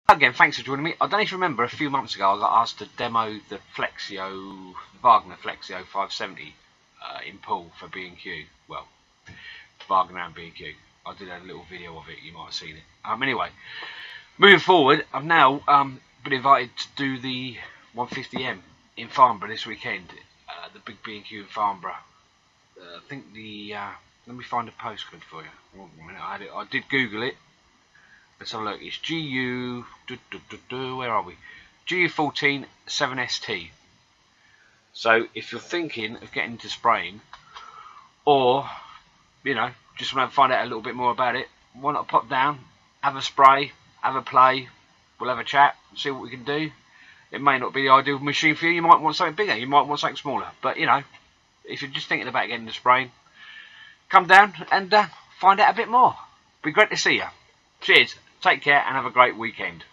Again, thanks for joining me. I don't know if you remember, a few months ago I got asked to demo the Wagner Flexio 570 in pool for B&Q. Well, Wagner and B&Q. I did a little video of it, you might have seen it. Anyway, moving forward, I've now been invited to do the 150M in Farnborough this weekend. The big B&Q in Farnborough. I think let me find a postcode for you. One minute, I did Google it. Let's have a look. It's GU. Where are we? GU14 7ST. So if you're thinking of getting into spraying, or just want to find out a little bit more about it, why not pop down, have a spray, have a play, we'll have a chat, see what we can do. It may not be the ideal machine for you. You might want something bigger. You might want something smaller. But if you're just thinking about getting into spraying, come down and find out a bit more. Be great to see you. Cheers. Take care and have a great weekend.